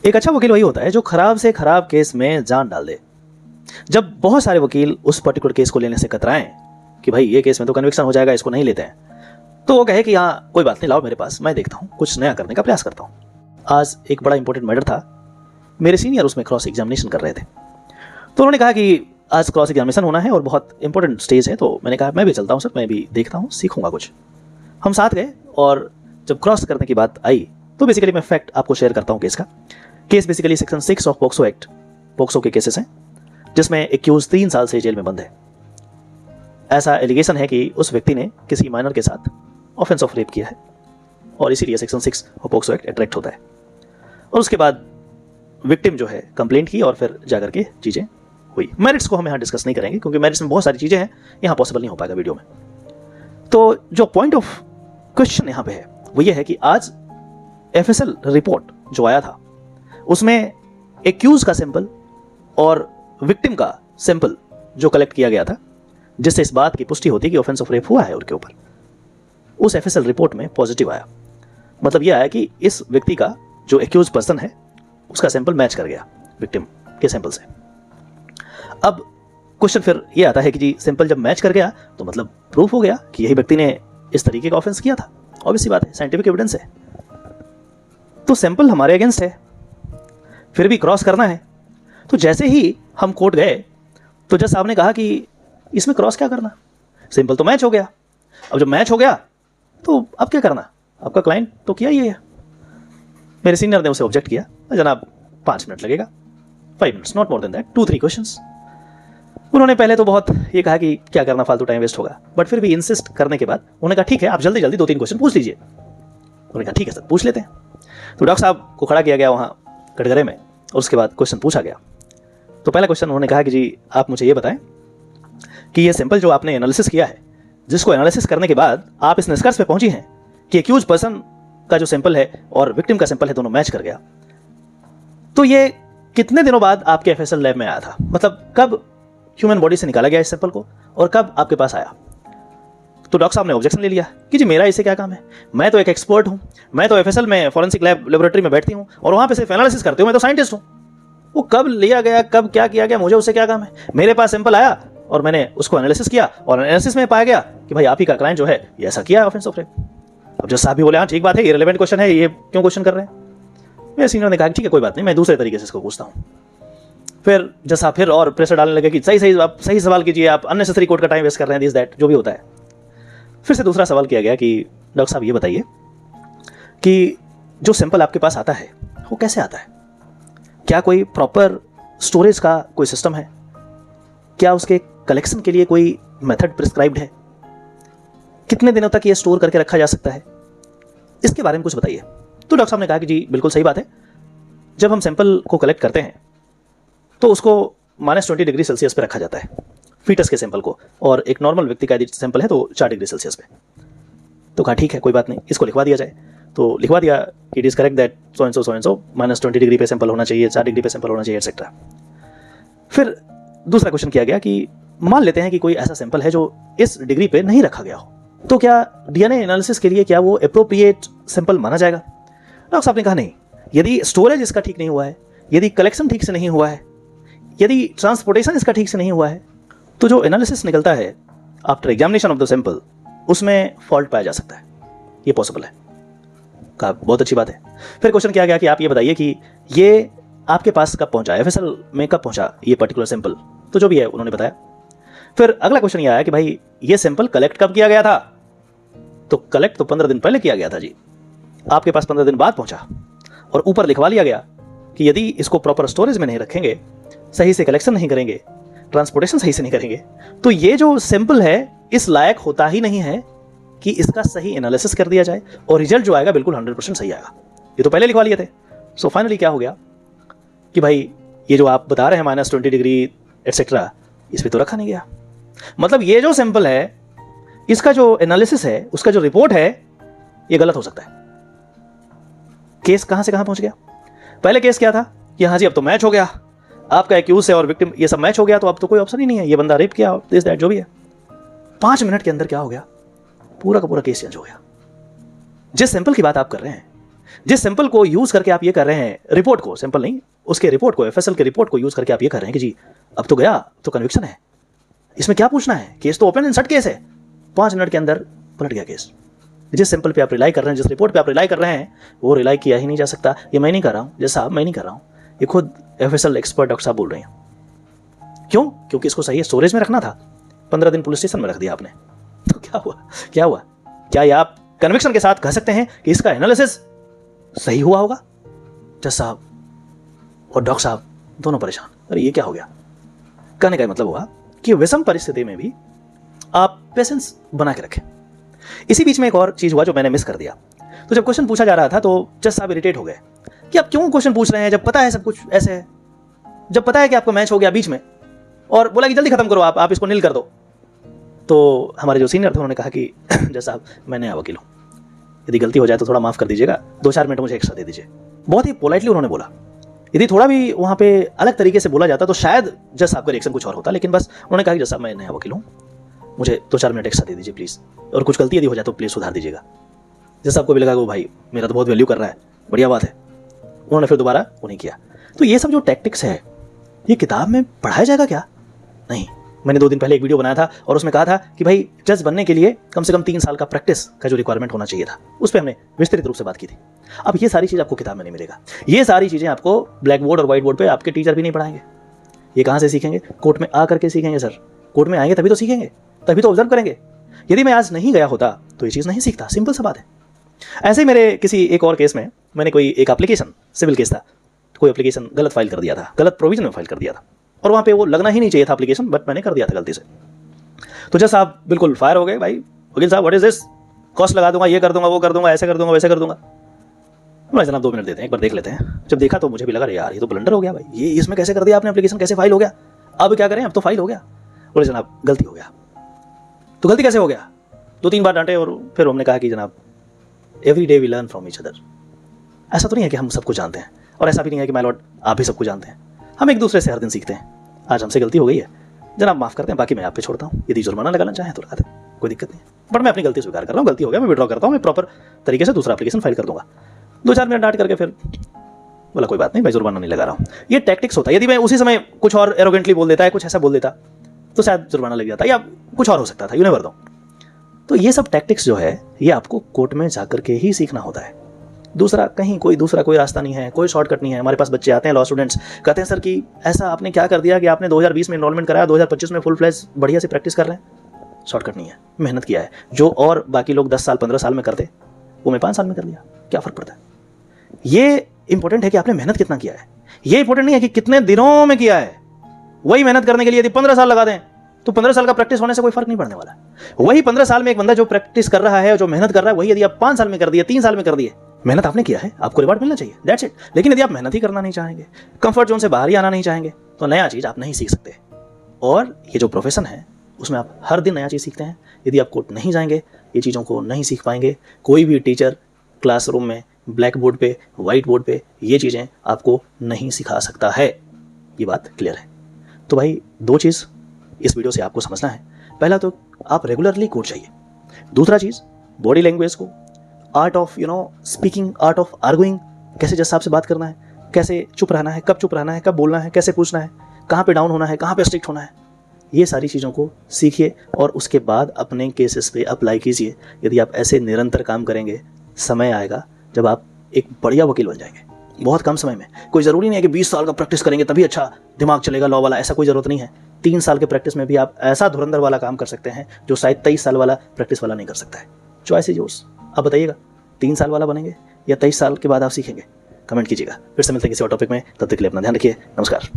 एक अच्छा वकील वही होता है जो खराब से खराब केस में जान डाल दे। जब बहुत सारे वकील उस पर्टिकुलर केस को लेने से कतराएं कि भाई ये केस में तो कन्विक्शन हो जाएगा, इसको नहीं लेते हैं, तो वो कहे कि हाँ कोई बात नहीं, लाओ मेरे पास, मैं देखता हूँ, कुछ नया करने का प्रयास करता हूँ। आज एक बड़ा इंपॉर्टेंट मैटर था, मेरे सीनियर उसमें क्रॉस एग्जामिनेशन कर रहे थे, तो उन्होंने कहा कि आज क्रॉस एग्जामिनेशन होना है और बहुत इंपॉर्टेंट स्टेज है। तो मैंने कहा मैं भी चलता हूँ सर, मैं भी देखता हूँ, सीखूंगा कुछ। हम साथ गए और जब क्रॉस करने की बात आई तो बेसिकली मैं फैक्ट आपको शेयर करता हूँ केस का। Case basically section 6 of POCSO act, POCSO के केसेस हैं जिसमें एक्यूज 3 साल से जेल में बंद है। ऐसा एलिगेशन है कि उस व्यक्ति ने किसी माइनर के साथ ऑफेंस ऑफ रेप किया है और इसीलिए section 6 of POCSO act attract होता है। और उसके बाद विक्टिम जो है कंप्लेंट की और फिर जाकर के चीज़ें हुई। मेरिट्स को हम यहाँ डिस्कस नहीं करेंगे क्योंकि मेरिट्स में बहुत सारी चीज़ें हैं, यहाँ पॉसिबल नहीं हो पाएगा वीडियो में। तो जो पॉइंट ऑफ क्वेश्चन यहाँ पे है वो ये है कि आज एफएसएल रिपोर्ट जो आया था उसमें एक्यूज का सैंपल और विक्टिम का सैंपल जो कलेक्ट किया गया था, जिससे इस बात की पुष्टि होती है कि ऑफेंस ऑफ रेप हुआ है उनके ऊपर, उस एफएसएल रिपोर्ट में पॉजिटिव आया। मतलब यह आया कि इस व्यक्ति का जो एक्यूज पर्सन है उसका सैंपल मैच कर गया विक्टिम के सैंपल से। अब क्वेश्चन फिर ये आता है कि जी सैंपल जब मैच कर गया तो मतलब प्रूफ हो गया कि यही व्यक्ति ने इस तरीके का ऑफेंस किया था। ऑब्वियस सी बात है, साइंटिफिक एविडेंस है। तो सैंपल हमारे अगेंस्ट है, फिर भी क्रॉस करना है। तो जैसे ही हम कोर्ट गए तो जज साहब ने कहा कि इसमें क्रॉस क्या करना, सैंपल तो मैच हो गया। अब जब मैच हो गया तो अब क्या करना, आपका क्लाइंट तो किया ही है। मेरे सीनियर ने उसे ऑब्जेक्ट किया, जनाब 5 मिनट लगेगा, 5 minutes, not more than that, 2-3 questions. उन्होंने पहले तो बहुत ये कहा कि क्या करना, फालतू टाइम वेस्ट होगा, बट फिर भी इंसिस्ट करने के बाद उन्होंने कहा ठीक है आप जल्दी जल्दी 2-3 क्वेश्चन पूछ लीजिए। उन्होंने कहा ठीक है सर पूछ लेते हैं। तो डॉक्टर साहब को खड़ा किया गया वहाँ कटघरे में और उसके बाद क्वेश्चन पूछा गया। तो पहला क्वेश्चन उन्होंने कहा कि जी आप मुझे ये बताएं कि ये सैंपल जो आपने एनालिसिस किया है, जिसको एनालिसिस करने के बाद आप इस निष्कर्ष पे पहुंची हैं कि एक्यूज पर्सन का जो सैंपल है और विक्टिम का सैंपल है दोनों मैच कर गया, तो ये कितने दिनों बाद आपके एफएसएल लैब में आया था, मतलब कब ह्यूमन बॉडी से निकाला गया इस सैंपल को और कब आपके पास आया। तो डॉक्टर साहब ने ऑब्जेक्शन ले लिया कि जी मेरा इससे क्या काम है, मैं तो एक एक्सपर्ट हूं, मैं तो एफएसएल में फॉरेंसिक लेबोरेटरी में बैठती हूं और वहां पे सिर्फ एनालिसिस करती हूं, मैं तो साइंटिस्ट हूं। वो कब लिया गया, कब क्या किया गया, मुझे उससे क्या काम है। मेरे पास सैंपल आया और मैंने उसको एनालिसिस किया और एनालिसिस में पाया गया कि भाई आप ही का क्लाइंट जो है ये ऐसा किया है ऑफेंस ऑफ रेप। अब जज साहब भी बोले हाँ ठीक बात है, ये रिलेवेंट क्वेश्चन है, ये क्यों क्वेश्चन कर रहे हैं। मेरे सीनियर ने कहा ठीक है कोई बात नहीं, मैं दूसरे तरीके से इसको पूछता हूँ। फिर जज साहब फिर और प्रेशर डालने लगे कि सही सवाल कीजिए, आप अननेसेसरी कोर्ट का टाइम वेस्ट कर रहे हैं, दिस दैट जो भी होता है। फिर से दूसरा सवाल किया गया कि डॉक्टर साहब ये बताइए कि जो सैंपल आपके पास आता है वो कैसे आता है, क्या कोई प्रॉपर स्टोरेज का कोई सिस्टम है, क्या उसके कलेक्शन के लिए कोई मेथड प्रिस्क्राइब्ड है, कितने दिनों तक ये स्टोर करके रखा जा सकता है, इसके बारे में कुछ बताइए। तो डॉक्टर साहब ने कहा कि जी बिल्कुल सही बात है, जब हम सैंपल को कलेक्ट करते हैं तो उसको -20 डिग्री सेल्सियस पे रखा जाता है, फीटस के सैंपल को, और एक नॉर्मल व्यक्ति का यदि सैंपल है तो 4 डिग्री सेल्सियस पे। तो कहा ठीक है कोई बात नहीं, इसको लिखवा दिया जाए। तो लिखवा दिया it is correct that so and so -20 degree पे सैंपल होना चाहिए, 4 डिग्री पे सैंपल होना चाहिए एटसेट्रा। फिर दूसरा क्वेश्चन किया गया कि मान लेते हैं कि कोई ऐसा सैंपल है जो इस डिग्री पे नहीं रखा गया हो, तो क्या डीएनए एनालिसिस के लिए क्या वो एप्रोप्रिएट सैंपल माना जाएगा। डॉक्टर साहब ने कहा नहीं, यदि स्टोरेज इसका ठीक नहीं हुआ है, यदि कलेक्शन ठीक से नहीं हुआ है, यदि ट्रांसपोर्टेशन इसका ठीक से नहीं हुआ है, तो जो एनालिसिस निकलता है after examination of the sample उसमें फॉल्ट पाया जा सकता है, ये पॉसिबल है। कहा बहुत अच्छी बात है। फिर क्वेश्चन किया गया कि आप ये बताइए कि ये आपके पास कब पहुंचा, एफएसएल में कब पहुंचा ये पर्टिकुलर सैंपल, तो जो भी है उन्होंने बताया। फिर अगला क्वेश्चन ये आया कि भाई ये सैंपल कलेक्ट कब किया गया था, तो कलेक्ट तो 15 दिन पहले किया गया था जी, आपके पास 15 दिन बाद पहुंचा, और ऊपर लिखवा लिया गया कि यदि इसको प्रॉपर स्टोरेज में नहीं रखेंगे, सही से कलेक्शन नहीं करेंगे, ट्रांसपोर्टेशन सही से नहीं करेंगे, तो ये जो सैंपल है इस लायक होता ही नहीं है कि इसका सही एनालिसिस कर दिया जाए और रिजल्ट जो आएगा बिल्कुल 100% सही आएगा। ये तो पहले लिखवा लिए थे। सो फाइनली क्या हो गया कि भाई ये जो आप बता रहे हैं -20 डिग्री एटसेट्रा, इस पर तो रखा नहीं गया। मतलब ये जो सैंपल है इसका जो एनालिसिस है, उसका जो रिपोर्ट है, ये गलत हो सकता है। केस कहां से कहां पहुंच गया। पहले केस क्या था कि हाँ जी अब तो मैच हो गया, आपका एक्यूज से और विक्टिम ये सब मैच हो गया, तो अब तो कोई ऑप्शन ही नहीं है, ये बंदा रेप किया, दिस दैट जो भी है। 5 मिनट के अंदर क्या हो गया, पूरा का पूरा केस चेंज हो गया। जिस सैंपल की बात आप कर रहे हैं जिस सिंपल को यूज करके आप ये कर रहे हैं, रिपोर्ट को, सिंपल नहीं, उसके रिपोर्ट को, एफएसएल के रिपोर्ट को यूज करके आप ये कर रहे हैं कि जी अब तो गया, तो कन्विक्शन है, इसमें क्या पूछना है, केस तो ओपन एंड शट केस है, 5 मिनट के अंदर पलट गया केस। जिस सिंपल पे आप रिलाई कर रहे हैं, जिस रिपोर्ट पे आप रिलाई कर रहे हैं, वो रिलाई किया ही नहीं जा सकता। ये मैं नहीं कर रहा हूं, जैसा साहब मैं नहीं कर रहा हूं, ये खुद एफएसएल एक्सपर्ट डॉक्टर साहब बोल रहे हैं। क्यों? क्योंकि इसको सही स्टोरेज में रखना था, 15 दिन पुलिस स्टेशन में रख दिया आपने। तो क्या हुआ? क्या हुआ? क्या ये आप कन्विक्शन के साथ कह सकते हैं कि इसका एनालिसिस सही हुआ होगा? जज साहब और डॉक्टर साहब दोनों परेशान, अरे ये क्या हो गया? कहने का मतलब हुआ कि विषम परिस्थिति में भी आप पेशेंस बना के रखें। इसी बीच में एक और चीज हुआ जो मैंने मिस कर दिया। तो जब क्वेश्चन पूछा जा रहा था तो जज साहब इरिटेट हो गए कि आप क्यों क्वेश्चन पूछ रहे हैं जब पता है सब कुछ ऐसे है, जब पता है कि आपका मैच हो गया बीच में, और बोला कि जल्दी खत्म करो, आप इसको नील कर दो। तो हमारे जो सीनियर थे उन्होंने कहा कि जज साहब मैं नया वकील हूं, यदि गलती हो जाए तो थोड़ा माफ कर दीजिएगा, 2-4 मिनट मुझे एक्स्ट्रा दे दीजिए। बहुत ही पोलाइटली उन्होंने बोला। यदि थोड़ा भी वहां पे अलग तरीके से बोला जाता तो शायद जज साहब का रिएक्शन कुछ और होता, लेकिन बस उन्होंने कहा कि जज साहब मैं नया वकील हूं, मुझे 2-4 मिनट एक्स्ट्रा दे दीजिए प्लीज, और कुछ गलती यदि हो जाए तो प्लीज सुधार दीजिएगा। जज साहब को भी लगा कि भाई मेरा तो बहुत वैल्यू कर रहा है, बढ़िया बात है। उन्होंने फिर दोबारा वो नहीं किया। तो ये सब जो टैक्टिक्स है, ये किताब में पढ़ाया जाएगा क्या? नहीं। मैंने 2 दिन पहले एक वीडियो बनाया था और उसमें कहा था कि भाई जज बनने के लिए कम से कम 3 साल का प्रैक्टिस का जो रिक्वायरमेंट होना चाहिए था, उस पर हमने विस्तृत रूप से बात की थी। अब ये सारी चीज़ आपको किताब में नहीं मिलेगा। ये सारी चीज़ें आपको ब्लैक बोर्ड और व्हाइट बोर्ड पे आपके टीचर भी नहीं पढ़ाएंगे। ये कहाँ से सीखेंगे? कोर्ट में आ करके सीखेंगे सर। कोर्ट में आएंगे तभी तो सीखेंगे, तभी तो ऑब्जर्व करेंगे। यदि मैं आज नहीं गया होता तो ये चीज़ नहीं सीखता, सिंपल सा बात है। ऐसे ही मेरे किसी एक और केस में मैंने कोई एक एप्लीकेशन, सिविल केस था, कोई एप्लीकेशन गलत फाइल कर दिया था, गलत प्रोविजन में फाइल कर दिया था, और वहाँ पे वो लगना ही नहीं चाहिए था एप्लीकेशन, बट मैंने कर दिया था गलती से। तो जज साहब बिल्कुल फायर हो गए, भाई वकील साहब व्हाट इज दिस, कॉस्ट लगा दूंगा, ये कर दूंगा, वो कर दूंगा, ऐसे कर दूंगा, वैसे कर दूंगा। मैं जनाब 2 मिनट देते हैं, एक बार देख लेते हैं। जब देखा तो मुझे भी लगा यार ये तो ब्लंडर हो गया भाई, ये इसमें कैसे कर दिया आपने, एप्लीकेशन कैसे फाइल हो गया, अब क्या करें, अब तो फाइल हो गया। बोले जनाब गलती हो गया। तो गलती कैसे हो गया? 2-3 बार डांटे और फिर हमने कहा कि जनाब every day we learn from each other. ऐसा तो नहीं है कि हम सब कुछ जानते हैं, और ऐसा भी नहीं है कि माय लॉर्ड आप भी सब कुछ जानते हैं। हम एक दूसरे से हर दिन सीखते हैं। आज हमसे गलती हो गई है जनाब, माफ करते हैं, बाकी मैं आप पे छोड़ता हूँ। यदि जुर्माना लगाना चाहें तो लगा दें, कोई दिक्कत नहीं है, बट मैं अपनी गलती स्वीकार कर रहा हूँ, गलती हो गया, मैं विड्रॉ करता हूँ, मैं प्रॉपर तरीके से दूसरा एप्लीकेशन फाइल कर दूंगा। 2-4 मिनट डांट करके फिर बोला कोई बात नहीं, मैं जुर्माना नहीं लगा रहा हूँ। ये टैक्टिक्स होता है। यदि मैं उसी समय कुछ और एरोगेंटली बोल देता है, कुछ ऐसा बोल देता तो शायद जुर्माना लग जाता, या कुछ और हो सकता था, यू नेवर नो। तो ये सब टैक्टिक्स जो है ये आपको कोर्ट में जाकर के ही सीखना होता है। दूसरा कहीं कोई रास्ता नहीं है, कोई शॉर्टकट नहीं है। हमारे पास बच्चे आते हैं, लॉ स्टूडेंट्स, कहते हैं सर कि ऐसा आपने क्या कर दिया कि आपने 2020 में एनरोलमेंट कराया, 2025 में फुल फ्लैश बढ़िया से प्रैक्टिस कर रहे हैं। शॉर्टकट नहीं है, मेहनत किया है। जो और बाकी लोग 10 साल 15 साल में करते वो मैं 5 साल में कर लिया, क्या फर्क पड़ता है? ये इंपॉर्टेंट है कि आपने मेहनत कितना किया है, ये इंपॉर्टेंट नहीं है कि कितने दिनों में किया है। वही मेहनत करने के लिए यदि 15 साल लगा दें तो 15 साल का प्रैक्टिस होने से कोई फर्क नहीं पड़ने वाला है। वही 15 साल में एक बंदा जो प्रैक्टिस कर रहा है, जो मेहनत कर रहा है, वही यदि आप 5 साल में कर दिए, 3 साल में कर दिए, मेहनत आपने किया है, आपको रिवार्ड मिलना चाहिए, दैट्स इट। लेकिन यदि आप मेहनत ही करना नहीं चाहेंगे, कंफर्ट जोन से बाहर ही आना नहीं चाहेंगे, तो नया चीज आप नहीं सीख सकते। और ये जो प्रोफेशन है उसमें आप हर दिन नया चीज सीखते हैं। यदि आप कोर्ट नहीं जाएंगे, ये चीज़ों को नहीं सीख पाएंगे। कोई भी टीचर क्लासरूम में ब्लैक बोर्ड पे, व्हाइट बोर्ड पे ये चीज़ें आपको नहीं सिखा सकता है। ये बात क्लियर है। तो भाई 2 चीज़ इस वीडियो से आपको समझना है। पहला तो आप रेगुलरली कोर्ट जाइए। दूसरा चीज़ बॉडी लैंग्वेज को, art of speaking, art of arguing, कैसे जज साहब से बात करना है, कैसे चुप रहना है, कब चुप रहना है, कब बोलना है, कैसे पूछना है, कहाँ पे डाउन होना है, कहाँ पे स्ट्रिक्ट होना है, ये सारी चीज़ों को सीखिए और उसके बाद अपने केसेस पे अप्लाई कीजिए। यदि आप ऐसे निरंतर काम करेंगे, समय आएगा जब आप एक बढ़िया वकील बन जाएंगे बहुत कम समय में। कोई ज़रूरी नहीं है कि 20 साल का प्रैक्टिस करेंगे तभी अच्छा दिमाग चलेगा लॉ वाला, ऐसा कोई ज़रूरत नहीं है। 3 साल के प्रैक्टिस में भी आप ऐसा धुरंधर वाला काम कर सकते हैं जो शायद 23 साल वाला प्रैक्टिस वाला नहीं कर सकता है। Choice is yours. आप बताइएगा 3 साल वाला बनेंगे या 23 साल के बाद आप सीखेंगे? कमेंट कीजिएगा। फिर से मिलते हैं किसी और टॉपिक में, तब तक के लिए अपना ध्यान रखिए। नमस्कार।